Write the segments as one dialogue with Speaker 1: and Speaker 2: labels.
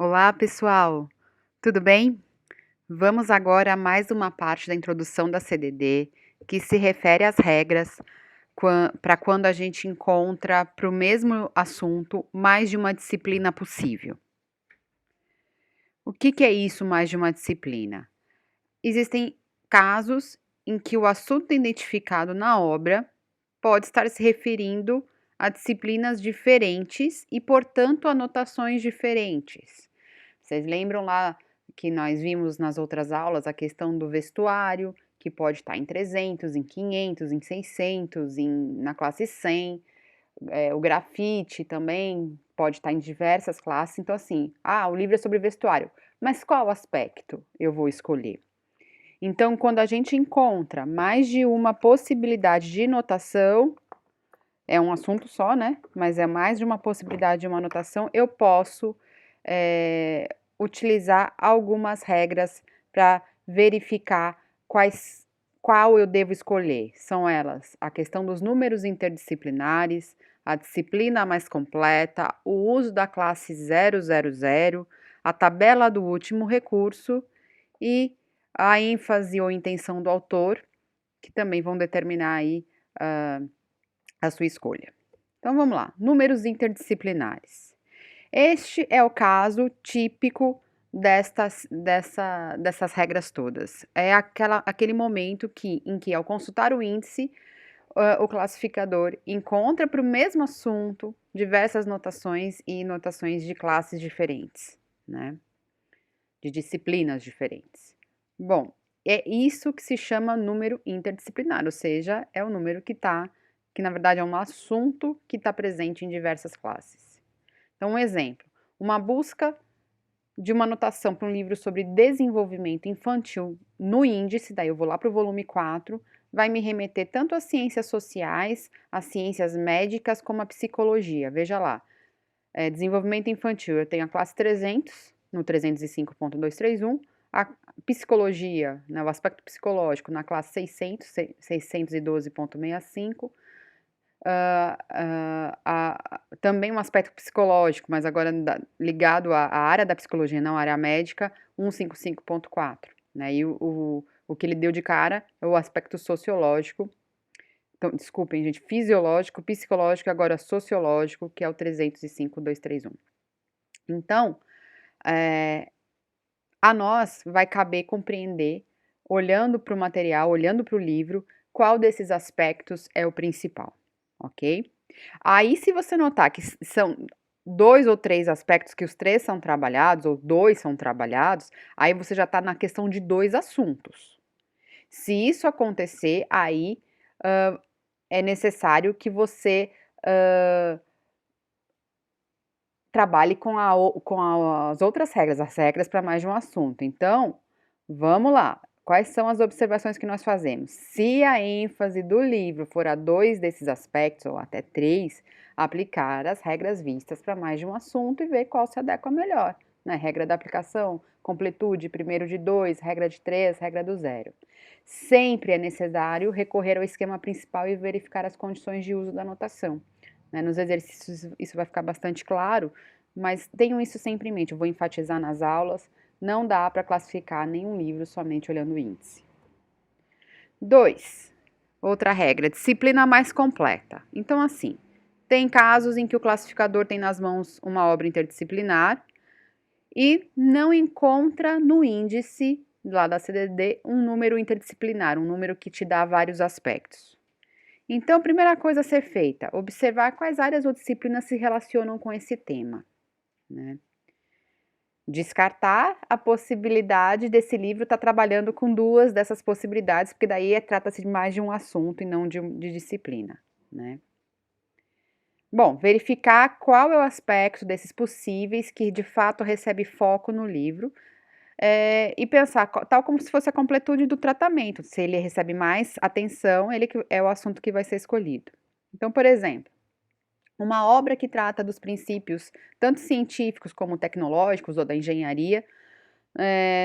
Speaker 1: Olá, pessoal! Tudo bem? Vamos agora a mais uma parte da introdução da CDD, que se refere às regras para quando a gente encontra para o mesmo assunto mais de uma disciplina possível. O que é isso, mais de uma disciplina? Existem casos em que o assunto identificado na obra pode estar se referindo a disciplinas diferentes e, portanto, a anotações diferentes. Vocês lembram lá que nós vimos nas outras aulas a questão do vestuário, que pode estar em 300, em 500, em 600, na classe 100. O grafite também pode estar em diversas classes. Então, assim, o livro é sobre vestuário, mas qual aspecto eu vou escolher? Então, quando a gente encontra mais de uma possibilidade de notação, é um assunto só, né? Mas é mais de uma possibilidade de uma anotação, eu posso utilizar algumas regras para verificar qual eu devo escolher. São elas: a questão dos números interdisciplinares, a disciplina mais completa, o uso da classe 000, a tabela do último recurso e a ênfase ou intenção do autor, que também vão determinar aí a sua escolha. Então vamos lá, números interdisciplinares. Este é o caso típico dessas regras todas. É aquele momento em que, ao consultar o índice, o classificador encontra para o mesmo assunto diversas notações e notações de classes diferentes, né? De disciplinas diferentes. Bom, é isso que se chama número interdisciplinar, ou seja, é o número que na verdade é um assunto que está presente em diversas classes. Então, um exemplo, uma busca de uma anotação para um livro sobre desenvolvimento infantil no índice, daí eu vou lá para o volume 4, vai me remeter tanto às ciências sociais, às ciências médicas, como à psicologia. Veja lá, desenvolvimento infantil, eu tenho a classe 300, no 305.231, a psicologia, né, o aspecto psicológico, na classe 600, 612.65, também um aspecto psicológico, mas agora ligado à área da psicologia, não à área médica, 155.4, né? E o que ele deu de cara é o aspecto sociológico, então, desculpem, gente, fisiológico, psicológico e agora sociológico, que é o 305.231. Então, a nós vai caber compreender, olhando para o material, olhando para o livro, qual desses aspectos é o principal, ok? Aí, se você notar que são 2 ou 3 aspectos que os 3 são trabalhados, ou 2 são trabalhados, aí você já está na questão de 2 assuntos. Se isso acontecer, aí é necessário que você trabalhe com as outras regras, as regras para mais de um assunto. Então, vamos lá. Quais são as observações que nós fazemos? Se a ênfase do livro for a 2 desses aspectos, ou até 3, aplicar as regras vistas para mais de um assunto e ver qual se adequa melhor, né? Regra da aplicação, completude, primeiro de 2, regra de 3, regra do 0. Sempre é necessário recorrer ao esquema principal e verificar as condições de uso da anotação. Né? Nos exercícios isso vai ficar bastante claro, mas tenham isso sempre em mente. Eu vou enfatizar nas aulas. Não dá para classificar nenhum livro somente olhando o índice. 2. Outra regra, disciplina mais completa. Então, assim, tem casos em que o classificador tem nas mãos uma obra interdisciplinar e não encontra no índice lá da CDD um número interdisciplinar, um número que te dá vários aspectos. Então, a primeira coisa a ser feita, observar quais áreas ou disciplinas se relacionam com esse tema, né? Descartar a possibilidade desse livro estar trabalhando com 2 dessas possibilidades, porque daí trata-se de mais de um assunto e não de disciplina, né? Bom, verificar qual é o aspecto desses possíveis que de fato recebe foco no livro, e pensar, tal como se fosse a completude do tratamento, se ele recebe mais atenção, ele é o assunto que vai ser escolhido. Então, por exemplo, uma obra que trata dos princípios, tanto científicos como tecnológicos ou da engenharia,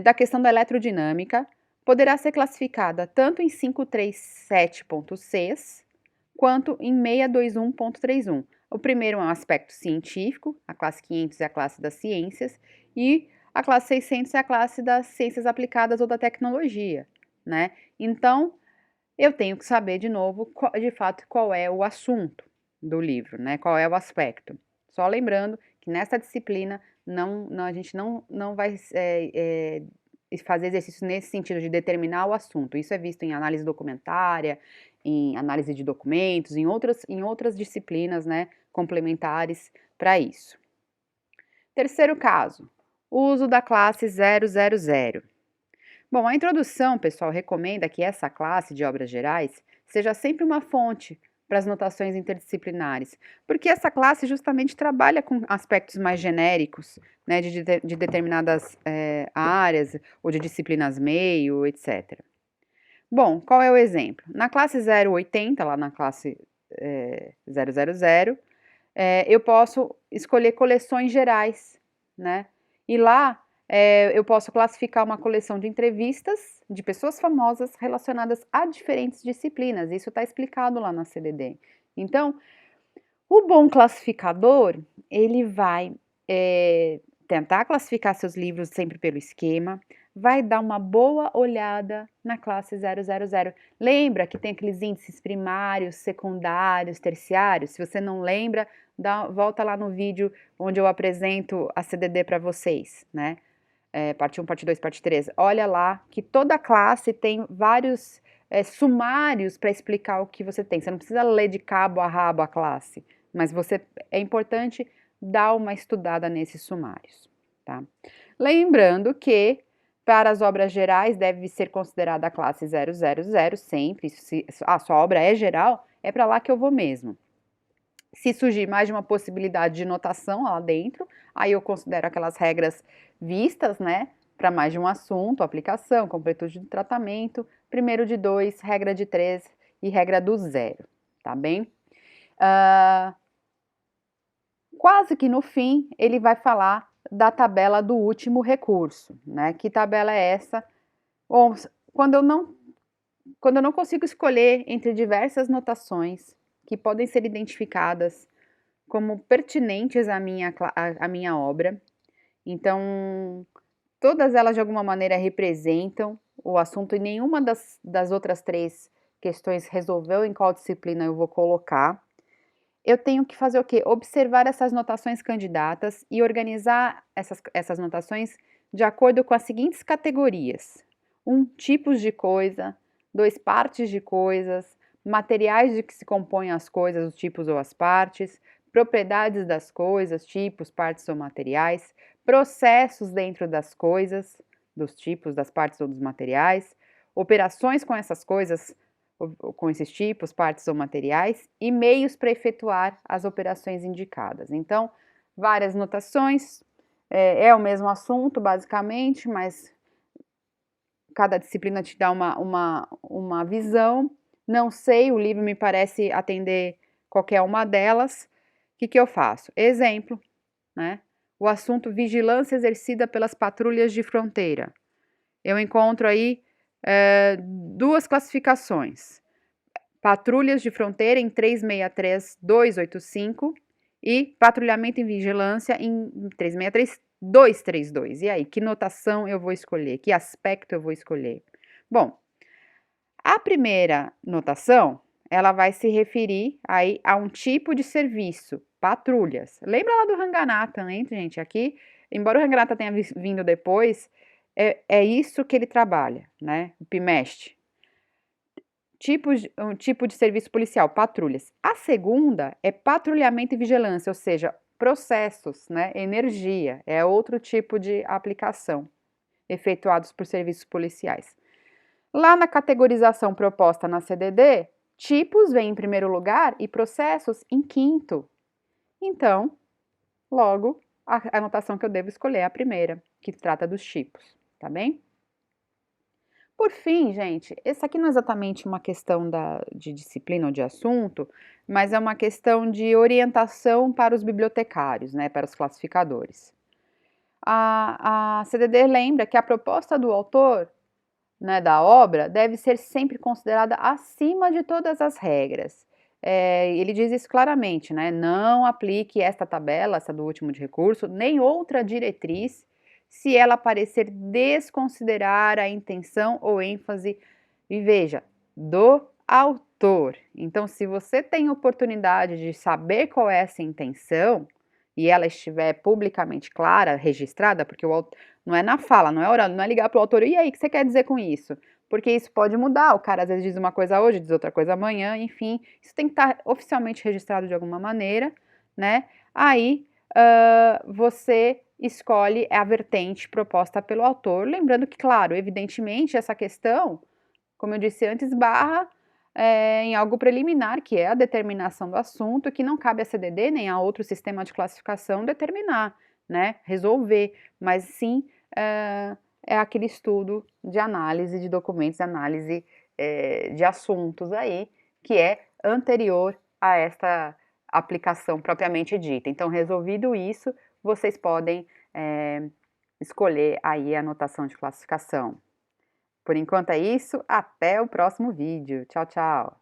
Speaker 1: da questão da eletrodinâmica, poderá ser classificada tanto em 537.6 quanto em 621.31. O primeiro é um aspecto científico, a classe 500 é a classe das ciências, e a classe 600 é a classe das ciências aplicadas ou da tecnologia, né? Então, eu tenho que saber de novo, de fato, qual é o assunto do livro, né? Qual é o aspecto. Só lembrando que nessa disciplina a gente não vai fazer exercício nesse sentido de determinar o assunto. Isso é visto em análise documentária, em análise de documentos, em outras disciplinas, né, complementares para isso. Terceiro caso, o uso da classe 000. Bom, a introdução, pessoal, recomenda que essa classe de obras gerais seja sempre uma fonte para as notações interdisciplinares, porque essa classe justamente trabalha com aspectos mais genéricos, né, de determinadas áreas ou de disciplinas meio, etc. Bom, qual é o exemplo? Na classe 080, lá na classe 000, eu posso escolher coleções gerais, né? E lá eu posso classificar uma coleção de entrevistas de pessoas famosas relacionadas a diferentes disciplinas. Isso está explicado lá na CDD. Então, o bom classificador, ele vai tentar classificar seus livros sempre pelo esquema, vai dar uma boa olhada na classe 000. Lembra que tem aqueles índices primários, secundários, terciários? Se você não lembra, volta lá no vídeo onde eu apresento a CDD para vocês, né? Parte 1, parte 2, parte 3. Olha lá que toda classe tem vários sumários para explicar o que você tem. Você não precisa ler de cabo a rabo a classe, mas é importante dar uma estudada nesses sumários, tá? Lembrando que para as obras gerais deve ser considerada a classe 000 sempre. Se a sua obra é geral, é para lá que eu vou mesmo. Se surgir mais de uma possibilidade de notação lá dentro, aí eu considero aquelas regras vistas, né, para mais de um assunto, aplicação, completude do tratamento, primeiro de 2, regra de 3 e regra do 0, tá bem? Quase que no fim, ele vai falar da tabela do último recurso, né? Que tabela é essa? Bom, quando eu não consigo escolher entre diversas notações que podem ser identificadas como pertinentes à minha obra, então todas elas de alguma maneira representam o assunto e nenhuma das outras 3 questões resolveu em qual disciplina eu vou colocar. Eu tenho que fazer o quê? Observar essas notações candidatas e organizar essas notações de acordo com as seguintes categorias: 1, tipos de coisa; 2, partes de coisas; materiais de que se compõem as coisas, os tipos ou as partes; propriedades das coisas, tipos, partes ou materiais; processos dentro das coisas, dos tipos, das partes ou dos materiais; operações com essas coisas, com esses tipos, partes ou materiais, e meios para efetuar as operações indicadas. Então, várias notações, é o mesmo assunto, basicamente, mas cada disciplina te dá uma visão. Não sei, o livro me parece atender qualquer uma delas. O que eu faço? Exemplo, né? O assunto vigilância exercida pelas patrulhas de fronteira. Eu encontro aí 2 classificações: patrulhas de fronteira em 363.285 e patrulhamento e vigilância em 363.232. E aí, que notação eu vou escolher? Que aspecto eu vou escolher? Bom, a primeira notação, ela vai se referir aí a um tipo de serviço, patrulhas. Lembra lá do Ranganathan, hein, gente? Aqui, embora o Ranganathan tenha vindo depois, é isso que ele trabalha, né? O PIMEST. Um tipo de serviço policial, patrulhas. A segunda é patrulhamento e vigilância, ou seja, processos, né? Energia, é outro tipo de aplicação efetuados por serviços policiais. Lá na categorização proposta na CDD, tipos vem em primeiro lugar e processos em quinto. Então, logo, a anotação que eu devo escolher é a primeira, que trata dos tipos, tá bem? Por fim, gente, essa aqui não é exatamente uma questão de disciplina ou de assunto, mas é uma questão de orientação para os bibliotecários, né, para os classificadores. A CDD lembra que a proposta do autor, né, da obra deve ser sempre considerada acima de todas as regras. ele diz isso claramente, né? Não aplique esta tabela, essa do último de recurso, nem outra diretriz, se ela parecer desconsiderar a intenção ou ênfase, e veja, do autor. Então, se você tem oportunidade de saber qual é essa intenção, e ela estiver publicamente clara, registrada, porque não é na fala, não é oral, não é ligar para o autor, e aí, o que você quer dizer com isso? Porque isso pode mudar, o cara às vezes diz uma coisa hoje, diz outra coisa amanhã, enfim, isso tem que estar oficialmente registrado de alguma maneira, né? Aí você escolhe a vertente proposta pelo autor, lembrando que, claro, evidentemente, essa questão, como eu disse antes, barra em algo preliminar, que é a determinação do assunto, que não cabe a CDD nem a outro sistema de classificação determinar, né, resolver, mas sim é aquele estudo de análise de documentos, análise de assuntos aí, que é anterior a esta aplicação propriamente dita. Então, resolvido isso, vocês podem escolher aí a anotação de classificação. Por enquanto é isso, até o próximo vídeo. Tchau, tchau!